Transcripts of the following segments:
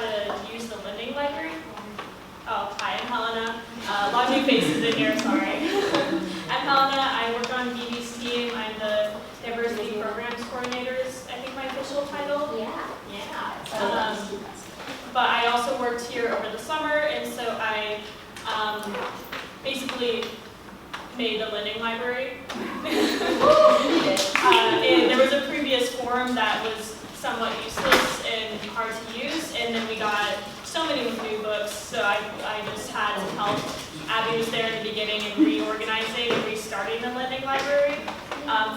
how to use the lending library. Oh, hi, I'm Helena. A lot of new faces in here, sorry. I'm Helena, I work on BB's team. I'm the Diversity Programs Coordinator is, I think, my official title. Yeah. But I also worked here over the summer, and so I basically made a lending library. And there was a previous form that was somewhat useless and hard to use, and then we got so many new books, so I just had some help. Abby was there in the beginning and reorganizing and restarting the lending library.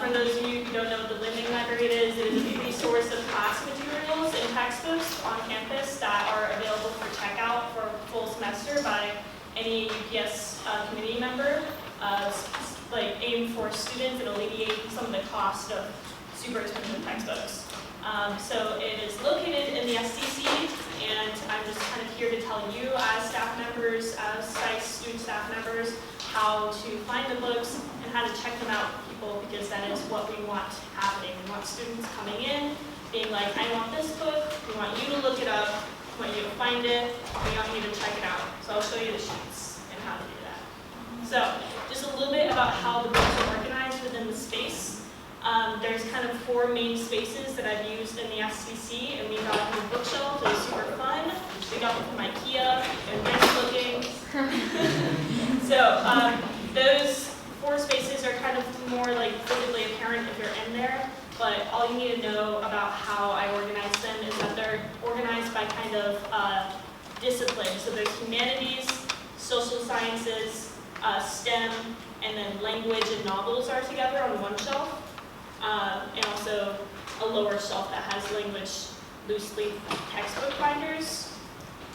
For those of you who don't know what the lending library is, it is a resource of class materials and textbooks on campus that are available for checkout for full semester by any UPS committee member, like aimed for students and alleviate some of the cost of super expensive textbooks. So it is located in the SCC, and I'm just kind of here to tell you as staff members, as student staff members, how to find the books and how to check them out for people, because that is what we want happening. We want students coming in, being like, I want this book, we want you to look it up, we want you to find it, we want you to check it out. So I'll show you the sheets and how to do that. So just a little bit about how the books are organized within the space. There's kind of 4 main spaces that I've used in the SCC, and we got them from bookshelves. It was super fun. We got them from IKEA, and nice looking. So those 4 spaces are kind of more like visibly apparent if you're in there, but all you need to know about how I organize them is that they're organized by kind of discipline. So there's humanities, social sciences, STEM, and then language and novels are together on one shelf. And also a lower shelf that has language loose leaf textbook binders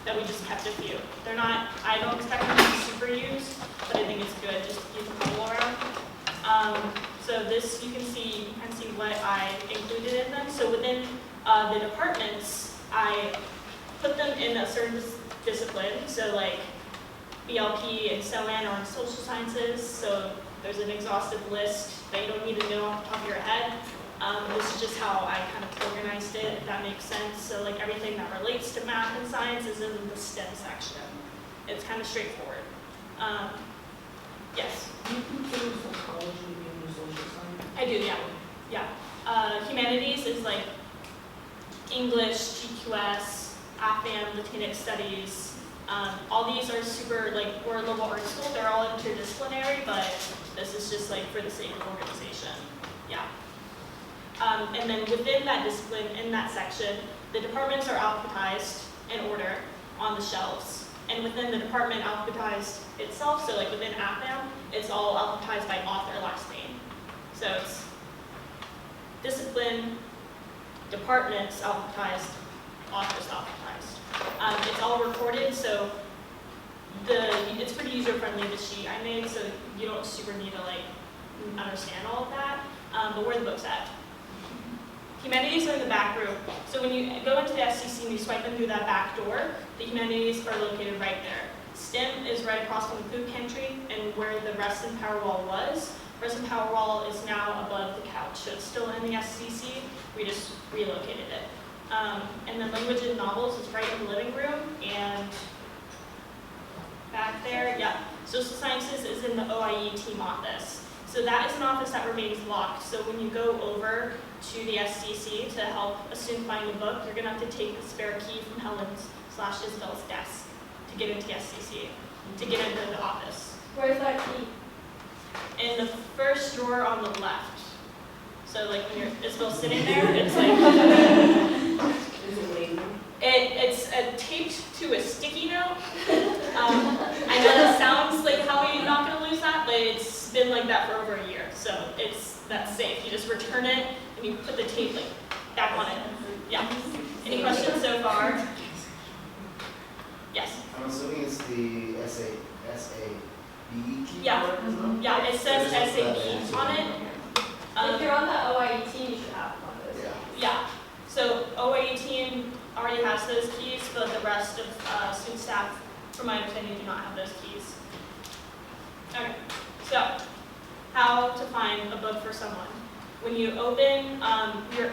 that we just kept a few. They're not, I don't expect them to be super used, but I think it's good just to keep them all around. So this, you can see what I included in them. So within the departments, I put them in a certain discipline. So like BLP and SOAN are in social sciences. So there's an exhaustive list that you don't need to know off the top of your head. This is just how I kind of organized it, if that makes sense. So like everything that relates to math and science is in the STEM section. It's kind of straightforward. Yes? Do you consider psychology being a social science? I do, yeah. Humanities is like English, GQS, AFAM, Latinx studies. All these are super, like, we're a liberal arts school, they're all interdisciplinary, but this is just like for the sake of organization, yeah. And then within that discipline, in that section, the departments are alphabetized in order on the shelves. And within the department alphabetized itself, so like within AFAM, it's all alphabetized by author last name. So it's discipline, departments alphabetized, authors alphabetized. It's all recorded, so it's pretty user-friendly, the sheet I made, so you don't super need to like understand all of that. But where are the books at? Humanities are in the back room. So when you go into the SCC and you swipe in through that back door, the humanities are located right there. STEM is right across from the food pantry and where the rest and power wall was. Rest and power wall is now above the couch, so it's still in the SCC. We just relocated it. And then language and novels is right in the living room, and back there, yeah. Social sciences is in the OIE team office. So that is an office that remains locked. So when you go over to the SCC to help a student find a book, you're gonna have to take the spare key from Helen's/Isabel's desk to get into the SCC, to get into the office. Where's that key? In the first drawer on the left. So like when Isabel's sitting there, it's like, Is it labeled? it's taped to a sticky note. I know that sounds like how you're not gonna lose that, but it's been like that for over a year. So that's safe. You just return it and you put the tape like back on it. Yeah. Any questions so far? Yes. I'm assuming it's the SAB key. Yeah. Yeah, it says SAB on it. If you're on the OIE team, you should have one of those. Yeah. Yeah. So OIE team already has those keys, but the rest of student staff, from my understanding, do not have those keys. Okay. So how to find a book for someone. When you open,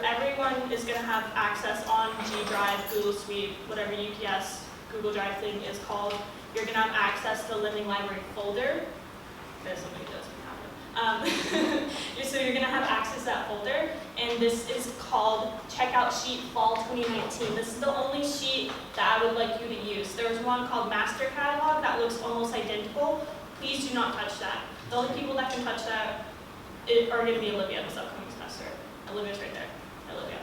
everyone is going to have access on G Drive, Google Suite, whatever UPS, Google Drive thing is called. You're going to have access to the Lending Library folder. There's somebody who doesn't have it. So you're going to have access to that folder, and this is called Checkout Sheet Fall 2019. This is the only sheet that I would like you to use. There's one called Master Catalog that looks almost identical. Please do not touch that. The only people that can touch that are going to be Olivia this upcoming semester. Olivia's right there. Olivia.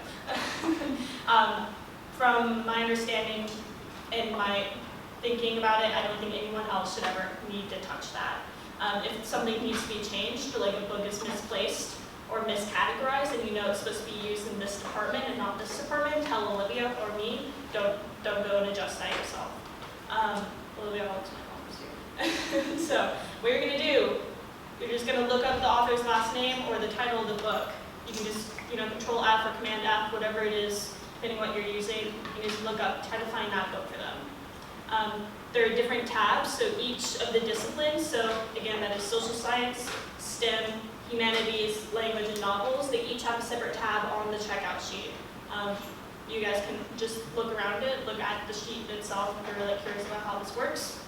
From my understanding and my thinking about it, I don't think anyone else should ever need to touch that. If something needs to be changed, or like a book is misplaced or miscategorized, and you know it's supposed to be used in this department and not this department, tell Olivia or me. Don't go and adjust that yourself. Olivia, I'll explain all this here. So what you're going to do, you're just going to look up the author's last name or the title of the book. You can just, Control F or Command F, whatever it is, depending what you're using. You just look up, try to find that book for them. There are different tabs, so each of the disciplines, so again, that is social science, STEM, humanities, language, and novels, they each have a separate tab on the checkout sheet. You guys can just look around it, look at the sheet itself if you're really curious about how this works.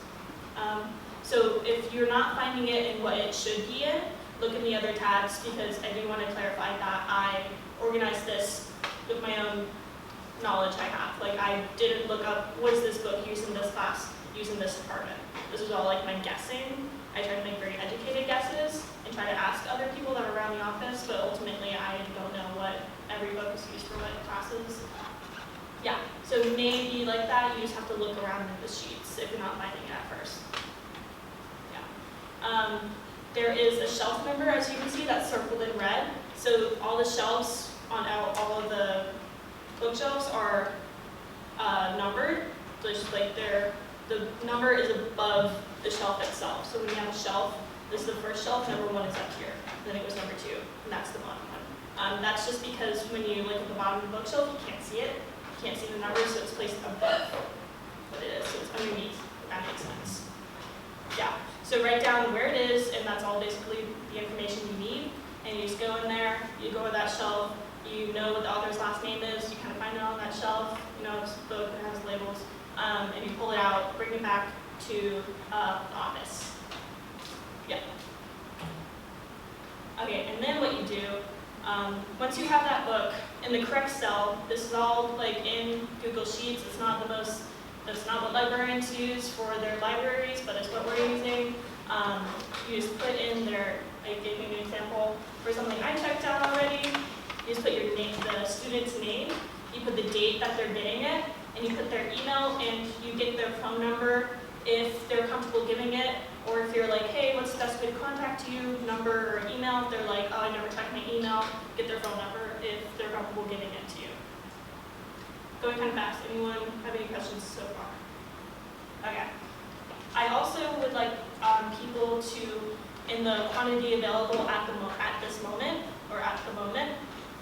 So if you're not finding it in what it should be in, look in the other tabs, because I do want to clarify that I organized this with my own knowledge I have. Like, I didn't look up, what is this book used in this class, used in this department. This is all like my guessing. I try to make very educated guesses and try to ask other people that are around the office, but ultimately I don't know what every book is used for what classes. Yeah, so maybe like that, you just have to look around in the sheets if you're not finding it at first. Yeah. There is a shelf number, as you can see, that's circled in red. So all the shelves on all of the bookshelves are numbered. So it's just like the number is above the shelf itself. So when you have a shelf, this is the first shelf, number 1 is up here. Then it goes number 2, and that's the bottom one. That's just because when you look at the bottom of the bookshelf, you can't see it. You can't see the numbers, so it's placed above what it is. So it's underneath, if that makes sense. Yeah. So write down where it is, and that's all basically the information you need. And you just go in there, you go to that shelf, you know what the author's last name is, you kind of find it on that shelf, it's a book that has labels, and you pull it out, bring it back to the office. Yep. Okay, and then what you do, once you have that book in the correct cell, this is all like in Google Sheets, it's not what librarians use for their libraries, but it's what we're using. You just put in I gave you an example for something I checked out already. You just put your name, the student's name, you put the date that they're getting it, and you put their email, and you get their phone number if they're comfortable giving it, or if you're like, hey, what's the best way to contact you, number or email. If they're like, oh, I never checked my email, get their phone number if they're comfortable giving it to you. Going kind of fast. Anyone have any questions so far? Okay. I also would like people to, in the quantity available at this moment, or at the moment,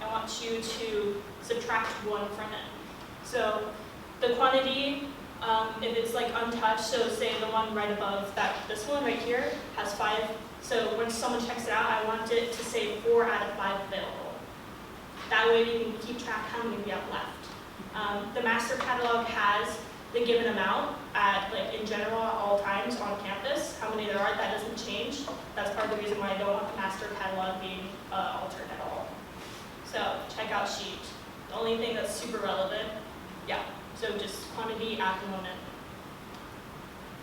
I want you to subtract 1 from it. So the quantity, if it's like untouched, so say the one right above this one right here has 5. So when someone checks it out, I want it to say 4 out of 5 available. That way we can keep track how many we have left. The master catalog has the given amount in general at all times on campus. How many there are, that doesn't change. That's part of the reason why I don't want the master catalog being altered at all. So checkout sheet. The only thing that's super relevant, yeah. So just quantity at the moment.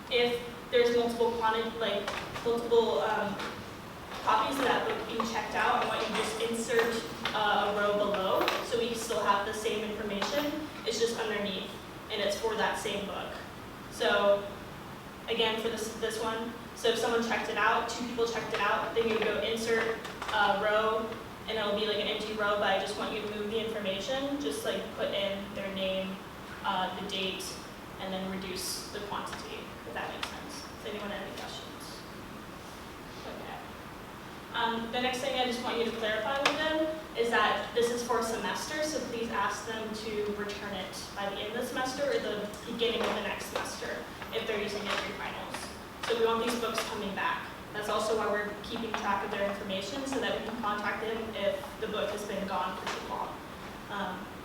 If there's multiple copies of that book being checked out, I want you to just insert a row below, so we still have the same information. It's just underneath, and it's for that same book. So again, for this one, so if someone checked it out, 2 people checked it out, then you go insert row, and it'll be like an empty row, but I just want you to move the information, just like put in their name, the date, and then reduce the quantity, if that makes sense. Does anyone have any questions? Okay. The next thing I just want you to clarify with them is that this is for a semester, so please ask them to return it by the end of the semester or the beginning of the next semester if they're using it for finals. So we want these books coming back. That's also why we're keeping track of their information so that we can contact them if the book has been gone for too long.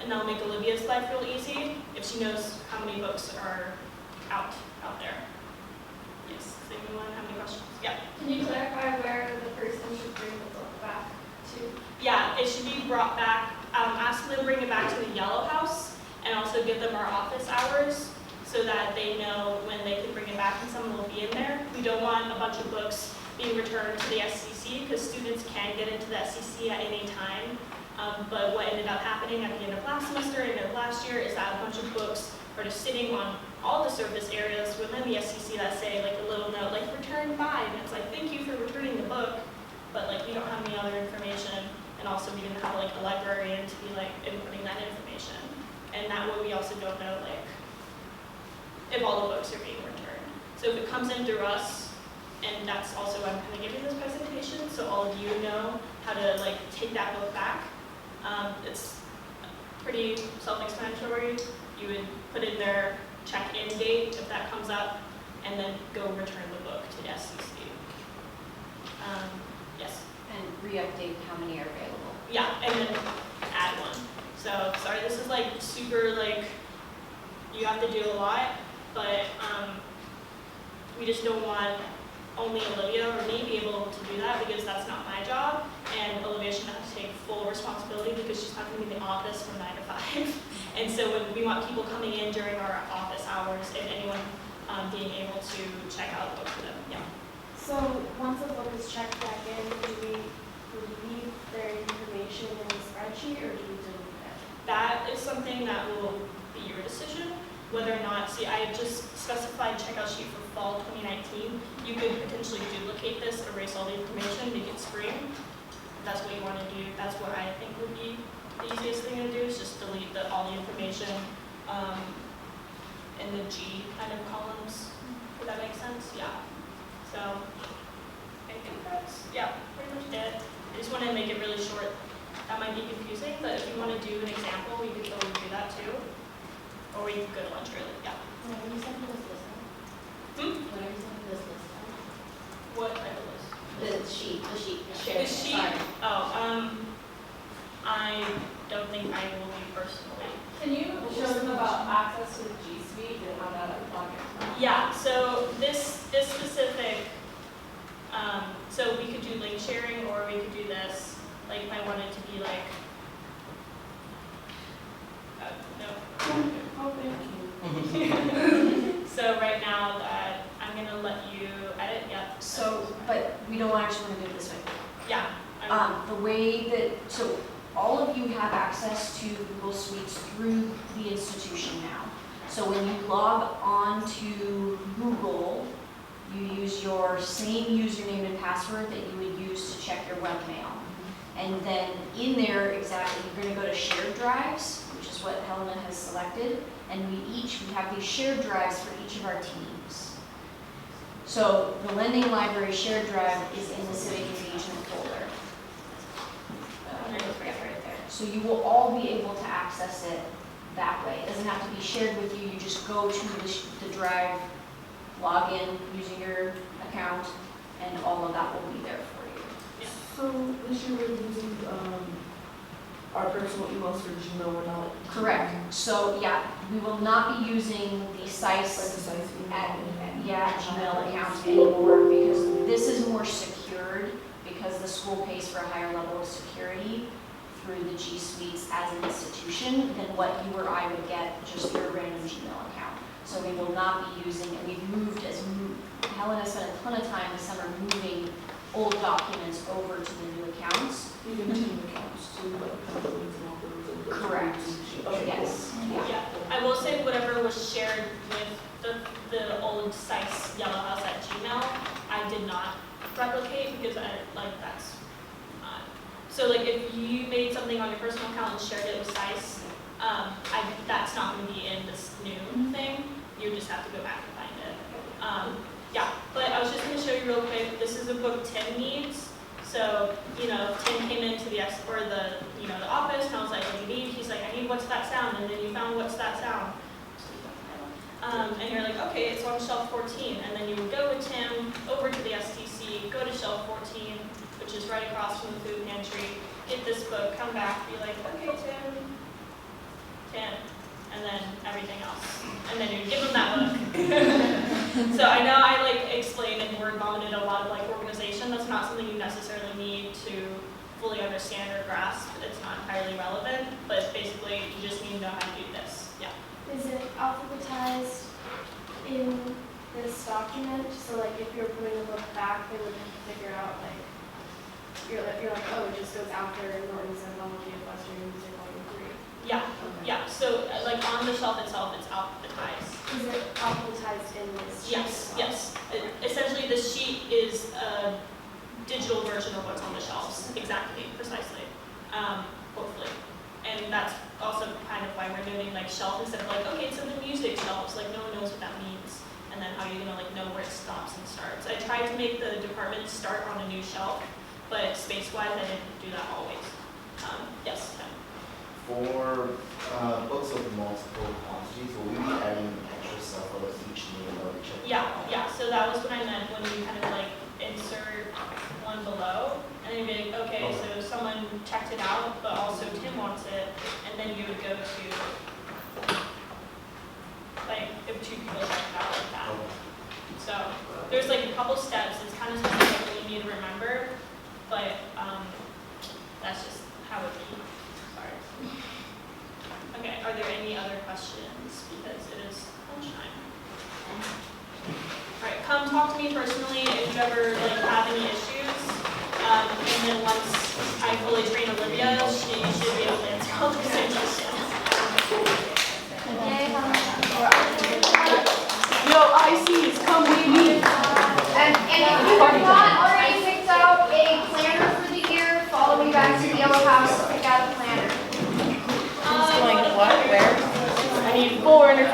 And that'll make Olivia's life real easy if she knows how many books are out there. Yes, does anyone have any questions? Yeah. Can you clarify where the person should bring the book back to? Yeah, it should be brought back, ask them to bring it back to the Yellow House and also give them our office hours so that they know when they can bring it back and someone will be in there. We don't want a bunch of books being returned to the SCC because students can get into the SCC at any time. But what ended up happening at the end of last semester and of last year is that a bunch of books are just sitting on all the surface areas within the SCC that say like a little note like return 5, and it's like thank you for returning the book, but like we don't have any other information, and also we didn't have like a librarian to be like inputting that information, and that way we also don't know like if all the books are being returned. So if it comes in through us, and that's also why I'm kind of giving this presentation, so all of you know how to like take that book back. It's pretty self-explanatory. You would put in their check-in date if that comes up, and then go return the book to the SCC. Yes? And re-update how many are available. Yeah, and then add one. So, sorry, this is like super like, you have to do a lot, but we just don't want only Olivia or me be able to do that because that's not my job, and Olivia should have to take full responsibility because she's not going to be in the office from 9 to 5. And so when we want people coming in during our office hours and anyone being able to check out the book for them. Yeah. So once the book is checked back in, do we leave their information in the spreadsheet or do we delete it? That is something that will be your decision, whether or not, see, I just specified checkout sheet for fall 2019. You could potentially duplicate this, erase all the information, make it spring. If that's what you want to do, that's what I think would be the easiest thing to do, is just delete all the information in the G kind of columns. Would that make sense? Yeah. So, I think that's, yeah, pretty much it. I just want to make it really short. That might be confusing, but if you want to do an example, we could totally do that too. Or we could go to lunch early, yeah. When are you sending this list out? When are you sending this list out? What type of list? The sheet. The sheet? Oh, I don't think I will be personally. Can you show them about access to the G Suite and how that project? Yeah, so this specific, so we could do link sharing or we could do this, like if I wanted to be like, no. So right now that I'm gonna let you edit, yeah. So, but we don't actually want to do it this way. Yeah. The way that, so all of you have access to Google Suites through the institution now. So when you log on to Google, you use your same username and password that you would use to check your webmail. And then in there, exactly, you're going to go to shared drives, which is what Helena has selected. And we have these shared drives for each of our teams. So the Lending Library shared drive is in the Civic Engagement folder. Right there. So you will all be able to access it that way. It doesn't have to be shared with you. You just go to the drive, log in using your account, and all of that will be there for you. So this year we're using our personal emails for Gmail, we're not. Correct. So yeah, we will not be using the SICE Like the Gmail account anymore because this is more secured because the school pays for a higher level of security through the G Suites as an institution than what you or I would get just through a random Gmail account. So we will not be using, and we've moved Helena spent a ton of time this summer moving old documents over to the new accounts. Even team accounts too, like companies and all those. Correct. Okay. Yes. Yeah, I will say whatever was shared with the old SICE Yellow House at Gmail, I did not replicate because that's not. So like if you made something on your personal account and shared it with SICE, that's not going to be in this new thing. You just have to go back and find it. Yeah, but I was just going to show you real quick. This is a book Tim needs. So, Tim came into the office and I was like, what do you need? He's like, I need what's that sound? And then you found what's that sound. And you're like, okay, it's on shelf 14. And then you would go with Tim over to the STC, go to is right across from the food pantry. Get this book, come back, be like, okay, Tim, and then everything else. And then you give them that book. So I know I like explained and word vomited a lot of like organization. That's not something you necessarily need to fully understand or grasp. It's not entirely relevant, but basically you just need to know how to do this. Yeah. Is it alphabetized in this document? So like if you're putting the book back, they would have to figure out like, you're like, oh, it just goes after Norton's Anthology of Western Music Volume 3. Yeah. Okay. Yeah. So like on the shelf itself, it's alphabetized. Is it alphabetized in this sheet? Yes. Yes. Essentially, the sheet is a digital version of what's on the shelves. Exactly. Precisely. Hopefully. And that's also kind of why we're noting like shelf instead of like, okay, so the music shelves, like no one knows what that means. And then how are you gonna like know where it stops and starts? I tried to make the department start on a new shelf, but space-wise, I didn't do that always. Yes, Tim. For books with multiple quantities, will we be adding extra stuff for each name of each? Yeah, so that was what I meant when you kind of like insert one below, and then you'd be like, okay, so someone checked it out, but also Tim wants it, and then you would go to, like, if two people checked it out like that. So, there's like a couple steps, it's kind of something that you need to remember, but, that's just how it be. Sorry. Okay, are there any other questions? Because it is lunchtime. All right, come talk to me personally if you ever like have any issues. And then once I fully train Olivia, she should be able to answer all those questions. Yo, ICs, come baby. And if you have not already picked out a planner for the year, follow me back to the yellow house to pick out a planner. Going what? Where? I need 4 interface.